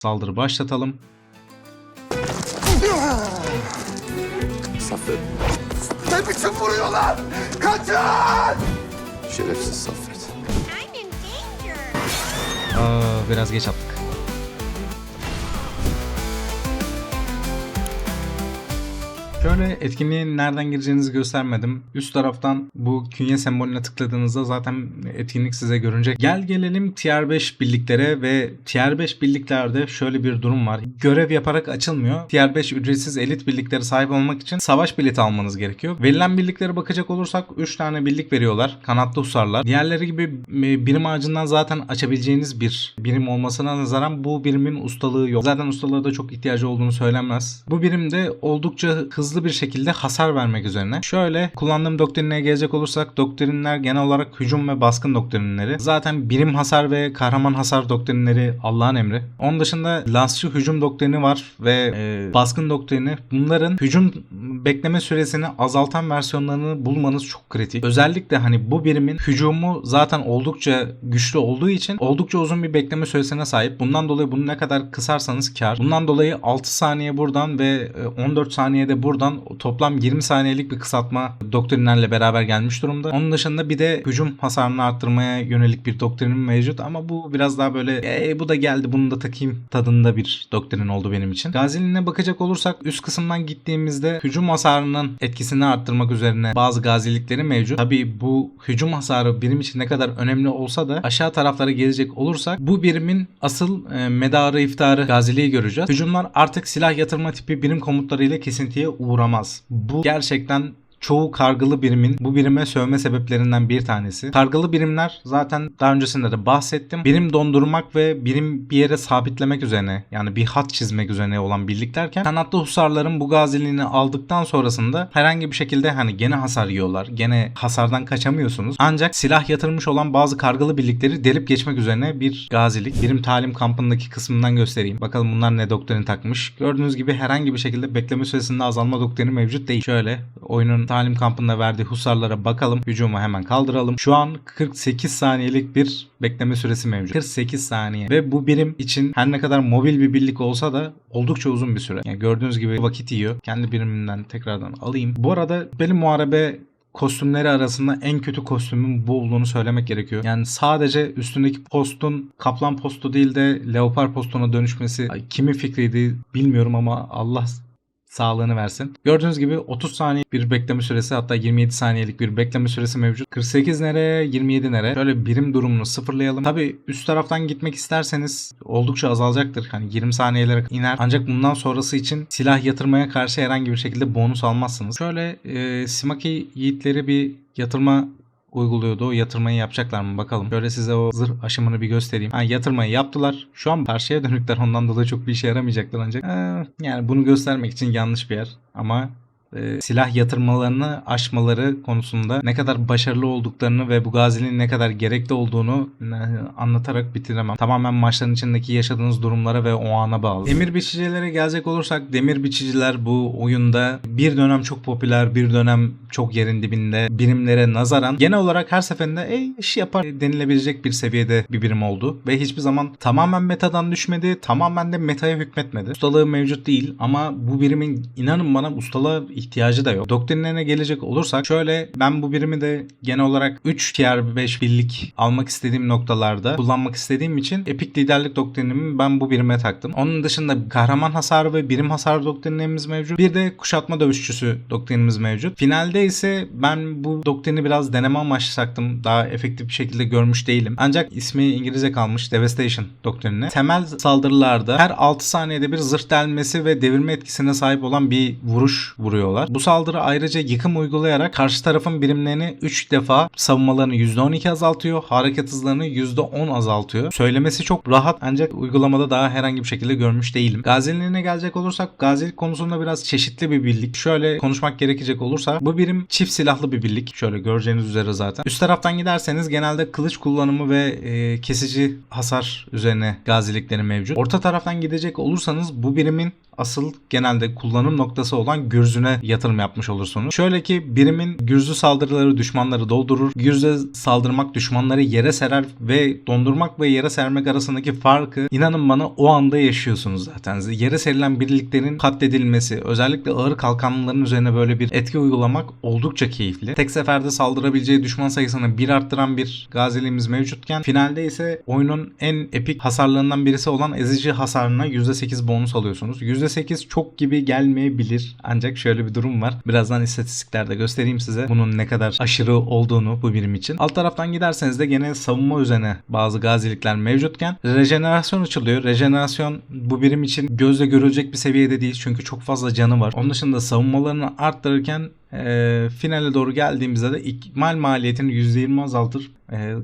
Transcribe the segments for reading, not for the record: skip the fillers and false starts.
Saldırı başlatalım. Saffet. Ne biçim vuruyorlar? Kaçın! Şerefsiz Saffet. I'm in danger. Biraz geç attık. Şöyle etkinliğe nereden gireceğinizi göstermedim. Üst taraftan bu künye sembolüne tıkladığınızda zaten etkinlik size görünecek. Gel gelelim Tier 5 birliklere ve Tier 5 birliklerde şöyle bir durum var. Görev yaparak açılmıyor. Tier 5 ücretsiz elit birliklere sahip olmak için savaş bileti almanız gerekiyor. Verilen birliklere bakacak olursak 3 tane birlik veriyorlar. Kanatlı husarlar. Diğerleri gibi birim ağacından zaten açabileceğiniz bir birim olmasına nazaran bu birimin ustalığı yok. Zaten ustalığa da çok ihtiyacı olduğunu söylenmez. Bu birimde oldukça hızlı bir şekilde hasar vermek üzerine. Şöyle kullandığım doktrinine gelecek olursak doktrinler genel olarak hücum ve baskın doktrinleri. Zaten birim hasar ve kahraman hasar doktrinleri Allah'ın emri. Onun dışında lansçı hücum doktrini var ve baskın doktrini. Bunların hücum bekleme süresini azaltan versiyonlarını bulmanız çok kritik. Özellikle hani bu birimin hücumu zaten oldukça güçlü olduğu için oldukça uzun bir bekleme süresine sahip. Bundan dolayı bunu ne kadar kısarsanız kar. Bundan dolayı 6 saniye buradan ve 14 saniyede buradan toplam 20 saniyelik bir kısaltma doktrinlerle beraber gelmiş durumda. Onun dışında bir de hücum hasarını arttırmaya yönelik bir doktrinim mevcut ama bu biraz daha böyle bu da geldi bunu da takayım tadında bir doktrin oldu benim için. Gaziliğine bakacak olursak üst kısımdan gittiğimizde hücum hasarının etkisini arttırmak üzerine bazı gazilikleri mevcut. Tabii bu hücum hasarı birim için ne kadar önemli olsa da aşağı taraflara gelecek olursak bu birimin asıl medarı iftarı gaziliği göreceğiz. Hücumlar artık silah yatırma tipi birim komutlarıyla kesintiye uğramaz. Bu gerçekten çoğu kargılı birimin bu birime sövme sebeplerinden bir tanesi. Kargılı birimler zaten daha öncesinde de bahsettim. Birim dondurmak ve birim bir yere sabitlemek üzerine yani bir hat çizmek üzerine olan birliklerken kanatlı husarların bu gaziliğini aldıktan sonrasında herhangi bir şekilde hani gene hasar yiyorlar. Gene hasardan kaçamıyorsunuz. Ancak silah yatırmış olan bazı kargılı birlikleri delip geçmek üzerine bir gazilik. Birim talim kampındaki kısmından göstereyim. Bakalım bunlar ne doktrini takmış. Gördüğünüz gibi herhangi bir şekilde bekleme süresinde azalma doktrini mevcut değil. Şöyle oyunun talim kampında verdiği husarlara bakalım. Hücumu hemen kaldıralım. Şu an 48 saniyelik bir bekleme süresi mevcut. 48 saniye. Ve bu birim için her ne kadar mobil bir birlik olsa da oldukça uzun bir süre. Yani gördüğünüz gibi vakit yiyor. Kendi birimimden tekrardan alayım. Bu arada benim muharebe kostümleri arasında en kötü kostümün bu olduğunu söylemek gerekiyor. Yani sadece üstündeki postun kaplan postu değil de leopar postuna dönüşmesi kimin fikriydi bilmiyorum ama Allah sağlığını versin. Gördüğünüz gibi 30 saniye bir bekleme süresi hatta 27 saniyelik bir bekleme süresi mevcut. 48 nere 27 nere. Şöyle birim durumunu sıfırlayalım. Tabi üst taraftan gitmek isterseniz oldukça azalacaktır. Hani 20 saniyelere iner. Ancak bundan sonrası için silah yatırmaya karşı herhangi bir şekilde bonus almazsınız. Şöyle Simaki yiğitleri bir yatırma uyguluyordu. O yatırmayı yapacaklar mı bakalım. Şöyle size o zırh aşımını bir göstereyim. Yatırmayı yaptılar. Şu an karşıya dönükler. Ondan dolayı çok bir işe yaramayacaklar ancak. Yani bunu göstermek için yanlış bir yer. Ama silah yatırmalarını aşmaları konusunda ne kadar başarılı olduklarını ve bu gaziliğin ne kadar gerekli olduğunu anlatarak bitiremem. Tamamen maçların içindeki yaşadığınız durumlara ve o ana bağlı. Demir biçicilere gelecek olursak demir biçiciler bu oyunda bir dönem çok popüler, bir dönem çok yerin dibinde birimlere nazaran genel olarak her seferinde iş yapar denilebilecek bir seviyede bir birim oldu ve hiçbir zaman tamamen metadan düşmedi, tamamen de metaya hükmetmedi. Ustalığı mevcut değil ama bu birimin inanın bana ustalığa ihtiyacı da yok. Doktrinlerine gelecek olursak şöyle ben bu birimi de genel olarak 3 tier 5 birlik almak istediğim noktalarda kullanmak istediğim için epik liderlik doktrinimi ben bu birime taktım. Onun dışında kahraman hasarı ve birim hasar doktrinlerimiz mevcut. Bir de kuşatma dövüşçüsü doktrinimiz mevcut. Finalde ise ben bu doktrini biraz deneme amaçlı taktım. Daha efektif bir şekilde görmüş değilim. Ancak ismi İngilizce kalmış Devastation doktrinine. Temel saldırılarda her 6 saniyede bir zırh delmesi ve devirme etkisine sahip olan bir vuruş vuruyorlar. Bu saldırı ayrıca yıkım uygulayarak karşı tarafın birimlerini 3 defa savunmalarını %12 azaltıyor. Hareket hızlarını %10 azaltıyor. Söylemesi çok rahat ancak uygulamada daha herhangi bir şekilde görmüş değilim. Gaziliğine gelecek olursak gazilik konusunda biraz çeşitli bir birlik. Şöyle konuşmak gerekecek olursa bu birim çift silahlı bir birlik. Şöyle göreceğiniz üzere zaten. Üst taraftan giderseniz genelde kılıç kullanımı ve kesici hasar üzerine gazilikleri mevcut. Orta taraftan gidecek olursanız bu birimin asıl genelde kullanım noktası olan gürzüne yatırım yapmış olursunuz. Şöyle ki birimin gürzü saldırıları düşmanları doldurur. Gürze saldırmak düşmanları yere serer ve dondurmak ve yere sermek arasındaki farkı inanın bana o anda yaşıyorsunuz zaten. Yere serilen birliklerin katledilmesi, özellikle ağır kalkanlıların üzerine böyle bir etki uygulamak oldukça keyifli. Tek seferde saldırabileceği düşman sayısını bir arttıran bir gaziliğimiz mevcutken finalde ise oyunun en epik hasarlarından birisi olan ezici hasarına %8 bonus alıyorsunuz. %8 çok gibi gelmeyebilir ancak şöyle bir durum var. Birazdan istatistiklerde göstereyim size bunun ne kadar aşırı olduğunu bu birim için. Alt taraftan giderseniz de gene savunma üzerine bazı gazilikler mevcutken rejenerasyon açılıyor. Rejenerasyon bu birim için gözle görülecek bir seviyede değil çünkü çok fazla canı var. Onun dışında savunmalarını arttırırken finale doğru geldiğimizde de ikmal maliyetini %20 azaltır.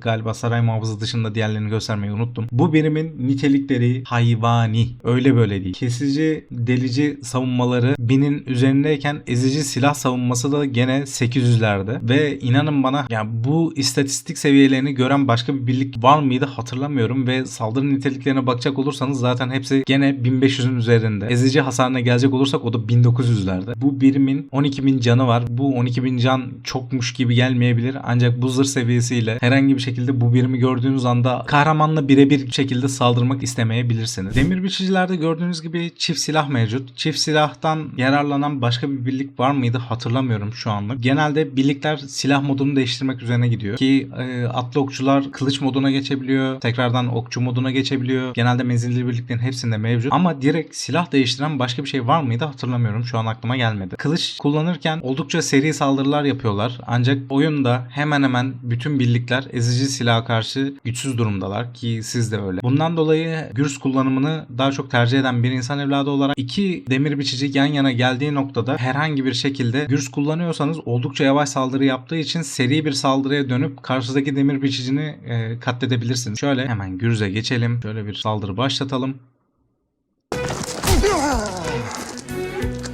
Galiba saray muhafızı dışında diğerlerini göstermeyi unuttum. Bu birimin nitelikleri hayvani. Öyle böyle değil. Kesici, delici savunmaları 1000'in üzerindeyken ezici silah savunması da gene 800'lerde. Ve inanın bana yani bu istatistik seviyelerini gören başka bir birlik var mıydı hatırlamıyorum ve saldırı niteliklerine bakacak olursanız zaten hepsi gene 1500'ün üzerinde. Ezici hasarına gelecek olursak o da 1900'lerde. Bu birimin 12.000 canı var. Bu 12.000 can çokmuş gibi gelmeyebilir ancak bu zırh seviyesiyle herhangi bir şekilde bu birimi gördüğünüz anda kahramanla birebir şekilde saldırmak istemeyebilirsiniz. Demir biçicilerde gördüğünüz gibi çift silah mevcut. Çift silahtan yararlanan başka bir birlik var mıydı hatırlamıyorum şu anlık. Genelde birlikler silah modunu değiştirmek üzerine gidiyor ki atlı okçular kılıç moduna geçebiliyor. Tekrardan okçu moduna geçebiliyor. Genelde menzilli birliklerin hepsinde mevcut. Ama direkt silah değiştiren başka bir şey var mıydı hatırlamıyorum. Şu an aklıma gelmedi. Kılıç kullanırken oldukça seri saldırılar yapıyorlar. Ancak oyunda hemen hemen bütün birlikler ezici silaha karşı güçsüz durumdalar ki siz de öyle. Bundan dolayı gürz kullanımını daha çok tercih eden bir insan evladı olarak iki demir biçici yan yana geldiği noktada herhangi bir şekilde gürz kullanıyorsanız oldukça yavaş saldırı yaptığı için seri bir saldırıya dönüp karşıdaki demir biçicini katledebilirsiniz. Şöyle hemen gürze geçelim. Şöyle bir saldırı başlatalım.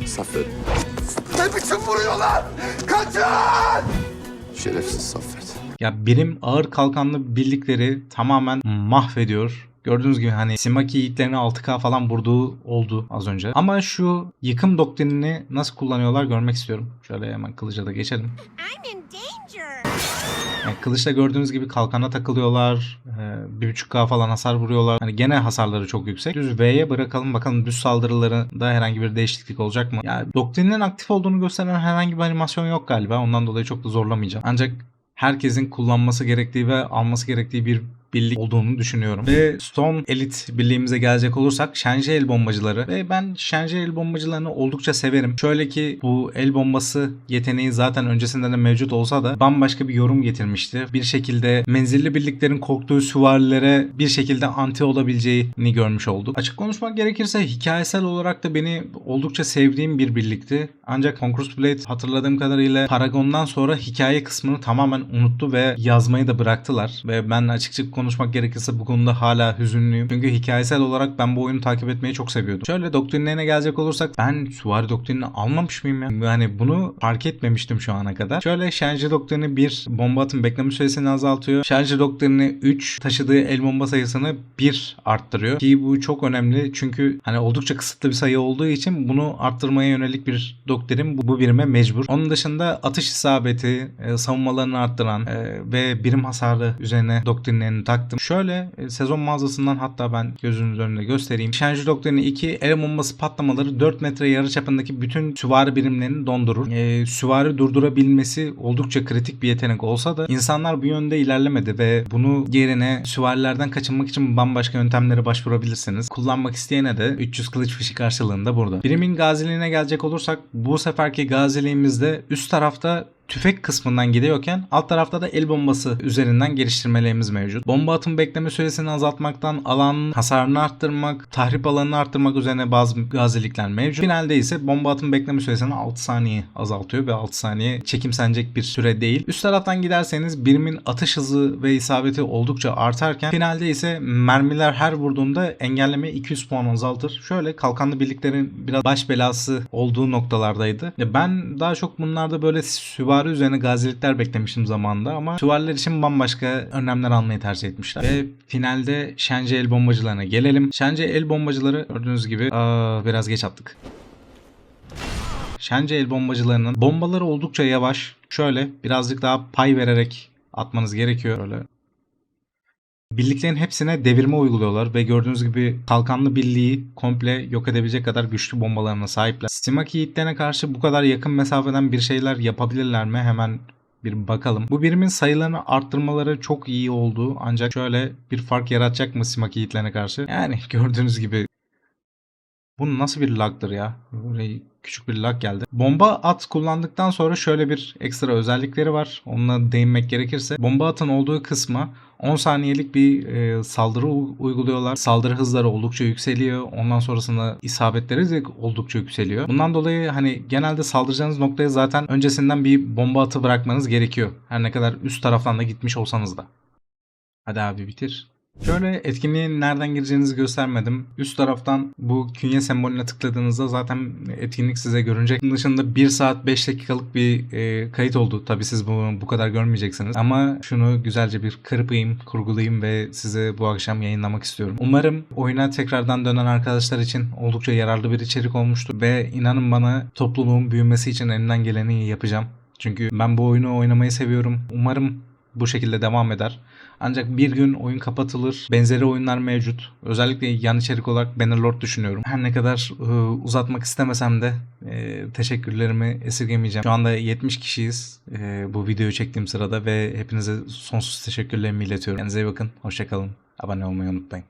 Saffet. Ne biçim vuruyorlar? Kaçın! Şerefsiz Saffet. Ya birim ağır kalkanlı birlikleri tamamen mahvediyor. Gördüğünüz gibi hani Simaki yiğitlerini 6K falan vurduğu oldu az önce. Ama şu yıkım doktrinini nasıl kullanıyorlar görmek istiyorum. Şöyle hemen kılıca da geçelim. Yani kılıçla gördüğünüz gibi kalkana takılıyorlar. 1.5K falan hasar vuruyorlar. Hani gene hasarları çok yüksek. Düz V'ye bırakalım bakalım düz saldırılarında herhangi bir değişiklik olacak mı? Yani doktrinin aktif olduğunu gösteren herhangi bir animasyon yok galiba. Ondan dolayı çok da zorlamayacağım. Ancak herkesin kullanması gerektiği ve alması gerektiği bir birlik olduğunu düşünüyorum. Ve Stone Elite birliğimize gelecek olursak Shenji el bombacıları ve ben Shenji el bombacılarını oldukça severim. Şöyle ki bu el bombası yeteneği zaten öncesinde de mevcut olsa da bambaşka bir yorum getirmişti. Bir şekilde menzilli birliklerin korktuğu süvarilere bir şekilde anti olabileceğini görmüş olduk. Açık konuşmak gerekirse hikayesel olarak da beni oldukça sevdiğim bir birlikti. Ancak Conqueror's Blade hatırladığım kadarıyla Paragon'dan sonra hikaye kısmını tamamen unuttu ve yazmayı da bıraktılar. Ve ben açıkça konuşmak gerekirse bu konuda hala hüzünlüyüm. Çünkü hikayesel olarak ben bu oyunu takip etmeyi çok seviyordum. Şöyle doktrinlerine gelecek olursak ben süvari doktrinini almamış mıyım ya? Yani bunu fark etmemiştim şu ana kadar. Şöyle Shenji doktrini 1 bomba atım bekleme süresini azaltıyor. Shenji doktrini 3 taşıdığı el bomba sayısını 1 arttırıyor. Ki bu çok önemli çünkü hani oldukça kısıtlı bir sayı olduğu için bunu arttırmaya yönelik bir doktrin bu birime mecbur. Onun dışında atış isabeti, savunmalarını arttıran ve birim hasarı üzerine doktrinlerini taktım. Şöyle sezon mağazasından hatta ben gözünüz önünde göstereyim. Shenji doktrini 2 el bombası patlamaları 4 metre yarıçapındaki bütün süvari birimlerini dondurur. Süvari durdurabilmesi oldukça kritik bir yetenek olsa da insanlar bu yönde ilerlemedi ve bunu yerine süvarilerden kaçınmak için bambaşka yöntemlere başvurabilirsiniz. Kullanmak isteyene de 300 kılıç fişi karşılığında burada. Birimin gaziliğine gelecek olursak bu seferki gaziliğimizde üst tarafta tüfek kısmından gidiyorken alt tarafta da el bombası üzerinden geliştirmelerimiz mevcut. Bomba atım bekleme süresini azaltmaktan alanın hasarını arttırmak, tahrip alanını arttırmak üzerine bazı gazilikler mevcut. Finalde ise bomba atım bekleme süresini 6 saniye azaltıyor ve 6 saniye çekimsenecek bir süre değil. Üst taraftan giderseniz birimin atış hızı ve isabeti oldukça artarken finalde ise mermiler her vurduğunda engelleme 200 puan azaltır. Şöyle kalkanlı birliklerin biraz baş belası olduğu noktalardaydı. Ben daha çok bunlarda böyle süvari Süvari üzerine gazilikler beklemiştim zamanında ama süvariler için bambaşka önlemler almayı tercih etmişler. Ve finalde Şence el bombacılarına gelelim. Şence el bombacıları gördüğünüz gibi biraz geç attık. Şence el bombacılarının bombaları oldukça yavaş. Şöyle birazcık daha pay vererek atmanız gerekiyor. Böyle. Birliklerin hepsine devirme uyguluyorlar ve gördüğünüz gibi kalkanlı birliği komple yok edebilecek kadar güçlü bombalarına sahipler. Stimaki yiğitlerine karşı bu kadar yakın mesafeden bir şeyler yapabilirler mi? Hemen bir bakalım. Bu birimin sayılarını arttırmaları çok iyi oldu. Ancak şöyle bir fark yaratacak mı Stimaki yiğitlerine karşı? Yani gördüğünüz gibi bu nasıl bir lagdır ya? Böyle küçük bir lag geldi. Bomba at kullandıktan sonra şöyle bir ekstra özellikleri var. Onunla değinmek gerekirse. Bomba atın olduğu kısma 10 saniyelik bir saldırı uyguluyorlar. Saldırı hızları oldukça yükseliyor. Ondan sonrasında isabetleri de oldukça yükseliyor. Bundan dolayı hani genelde saldıracağınız noktaya zaten öncesinden bir bomba atı bırakmanız gerekiyor. Her ne kadar üst taraftan da gitmiş olsanız da. Hadi abi bitir. Şöyle etkinliğe nereden gireceğinizi göstermedim. Üst taraftan bu künye sembolüne tıkladığınızda zaten etkinlik size görünecek. Bunun dışında 1 saat 5 dakikalık bir kayıt oldu. Tabii siz bunu bu kadar görmeyeceksiniz. Ama şunu güzelce bir kırpayım, kurgulayayım ve size bu akşam yayınlamak istiyorum. Umarım oyuna tekrardan dönen arkadaşlar için oldukça yararlı bir içerik olmuştur. Ve inanın bana topluluğun büyümesi için elimden geleni yapacağım. Çünkü ben bu oyunu oynamayı seviyorum. Umarım bu şekilde devam eder. Ancak bir gün oyun kapatılır. Benzeri oyunlar mevcut. Özellikle yan içerik olarak Bannerlord düşünüyorum. Her ne kadar uzatmak istemesem de teşekkürlerimi esirgemeyeceğim. Şu anda 70 kişiyiz bu videoyu çektiğim sırada ve hepinize sonsuz teşekkürlerimi iletiyorum. Kendinize iyi bakın. Hoşça kalın. Abone olmayı unutmayın.